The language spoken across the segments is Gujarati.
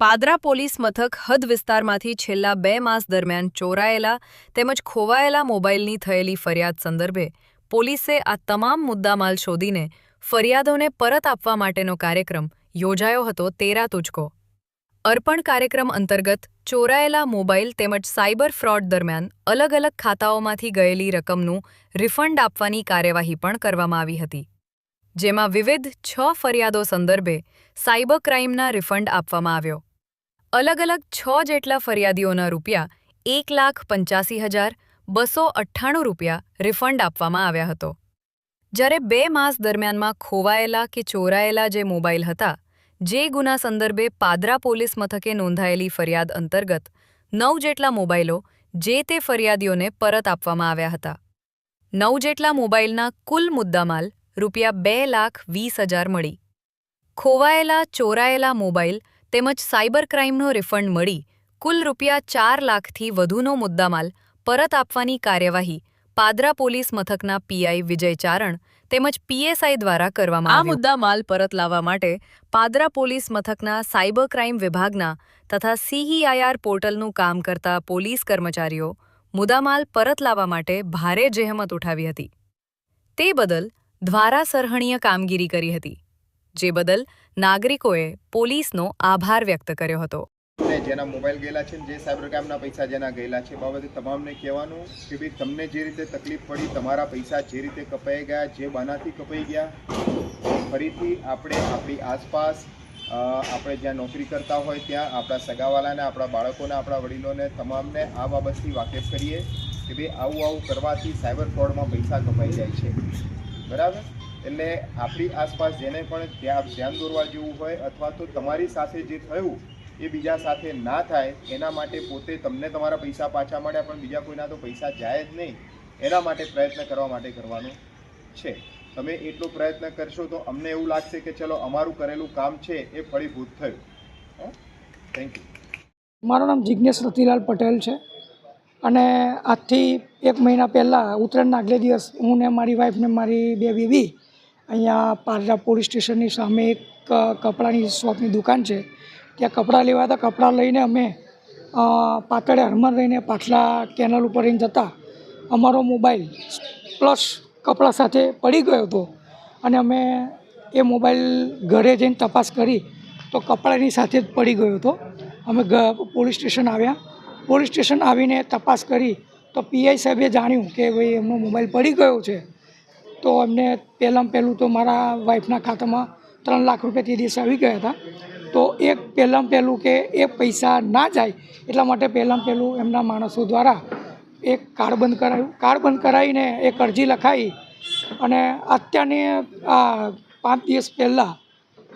પાદરા પોલીસ મથક હદ વિસ્તારમાંથી છેલ્લા 2 માસ દરમિયાન ચોરાયેલા તેમજ ખોવાયેલા મોબાઈલની થયેલી ફરિયાદ સંદર્ભે પોલીસે આ તમામ મુદ્દામાલ શોધીને ફરિયાદોને પરત આપવા માટેનો કાર્યક્રમ યોજાયો હતો. 13 તુજકો અર્પણ કાર્યક્રમ અંતર્ગત ચોરાયેલા મોબાઈલ તેમજ સાયબર ફ્રોડ દરમિયાન અલગ અલગ ખાતાઓમાંથી ગયેલી રકમનું રિફંડ આપવાની કાર્યવાહી પણ કરવામાં આવી હતી, જેમાં વિવિધ 6 ફરિયાદો સંદર્ભે સાયબર ક્રાઇમના રિફંડ આપવામાં આવ્યો. અલગ અલગ 6 જેટલા ફરિયાદીઓના રૂપિયા 1,85,298 રૂપિયા રિફંડ આપવામાં આવ્યા હતો. જ્યારે 2 માસ દરમિયાનમાં ખોવાયેલા કે ચોરાયેલા જે મોબાઈલ હતા, જે ગુના સંદર્ભે પાદરા પોલીસ મથકે નોંધાયેલી ફરિયાદ અંતર્ગત 9 જેટલા મોબાઈલો જે તે ફરિયાદીઓને પરત આપવામાં આવ્યા હતા. 9 જેટલા મોબાઈલના કુલ મુદ્દામાલ રૂપિયા 2,20,000 મળી. ખોવાયેલા ચોરાયેલા મોબાઈલ તેમજ સાયબર ક્રાઇમનો રિફંડ મળી કુલ રૂપિયા 4 લાખથી વધુનો મુદ્દામાલ પરત આપવાની કાર્યવાહી પાદરા પોલીસ મથકના પીઆઈ વિજય ચારણ તેમજ પીએસઆઈ દ્વારા કરવામાં આવી. આ મુદ્દામાલ પરત લાવવા માટે પાદરા પોલીસ મથકના સાયબર ક્રાઇમ વિભાગના તથા સીઈઆઈઆર પોર્ટલનું કામ કરતા પોલીસ કર્મચારીઓ મુદ્દામાલ પરત લાવવા માટે ભારે જહેમત ઉઠાવી હતી. તે બદલ દ્વારા સરાહનીય કામગીરી કરી હતી, જે બદલ નાગરિકોએ પોલીસનો આભાર વ્યક્ત કર્યો હતો. જેના મોબાઈલ ગયેલા છે, જે સાયબર ક્રાઇમના પૈસા જેના ગયેલા છે, બાબતે તમામને કહેવાનું કે ભાઈ તમને જે રીતે તકલીફ પડી, તમારા પૈસા જે રીતે કપાઈ ગયા, જે બાનાથી કપાઈ ગયા, ફરીથી આપણે આપણી આસપાસ આપણે જ્યાં નોકરી કરતા હોય ત્યાં આપણા સગાવાલાને, આપણા બાળકોને, આપણા વડીલોને તમામને આ બાબતથી વાકેફ કરીએ કે ભાઈ આવું કરવાથી સાયબર ફ્રોડમાં પૈસા કપાઈ જાય છે. બરાબર? એટલે આપણી આસપાસ જેને પણ ધ્યાન દોરવા જેવું હોય અથવા તો તમારી સાથે જે થયું એ બીજા સાથે ના થાય એના માટે પોતે તમને તમારા પૈસા પાછા મળ્યા પણ બીજા કોઈના તો પૈસા જાય જ નહીં, એના માટે પ્રયત્ન કરવા માટે કરવાનું છે. તમે એટલો પ્રયત્ન કરશો તો અમને એવું લાગશે કે ચલો અમારું કરેલું કામ છે એ ફળીભૂત થયું. Thank you. મારું નામ જિજ્ઞેશ રતિલાલ પટેલ છે અને આજથી 1 મહિના પહેલાં ઉત્તરાયણના આગલે દિવસ હું ને મારી વાઈફ ને મારી 2 બેબી અહીંયા પાદરા પોલીસ સ્ટેશનની સામે એક કપડાની શોપની દુકાન છે, ત્યાં કપડાં લેવા હતા. કપડાં લઈને અમે પાતળે હરમન રહીને પાછલા કેનલ ઉપર રહીને જતા અમારો મોબાઈલ પ્લસ કપડાં સાથે પડી ગયો હતો અને અમે એ મોબાઈલ ઘરે જઈને તપાસ કરી તો કપડાની સાથે જ પડી ગયો હતો. અમે પોલીસ સ્ટેશન આવ્યા. પોલીસ સ્ટેશન આવીને તપાસ કરી તો પીઆઈ સાહેબે જાણ્યું કે ભાઈ એમનો મોબાઈલ પડી ગયો છે. તો એમને પહેલું તો મારા વાઈફના ખાતામાં 3 લાખ રૂપિયા તે દિવસે આવી ગયા હતા. તો પહેલું કે એ પૈસા ના જાય એટલા માટે પહેલું એમના માણસો દ્વારા એક કાર્ડ બંધ કરાવ્યું. કાર્ડ બંધ કરાવીને એક અરજી લખાવી અને અત્યારની 5 દિવસ પહેલાં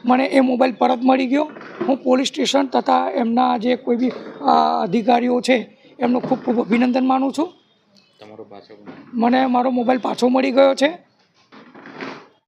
મને એ મોબાઈલ પરત મળી ગયો. હું પોલીસ સ્ટેશન તથા એમના જે કોઈ બી અધિકારીઓ છે એમનું ખૂબ ખૂબ અભિનંદન માનું છું. મને મારો મોબાઈલ પાછો મળી ગયો છે.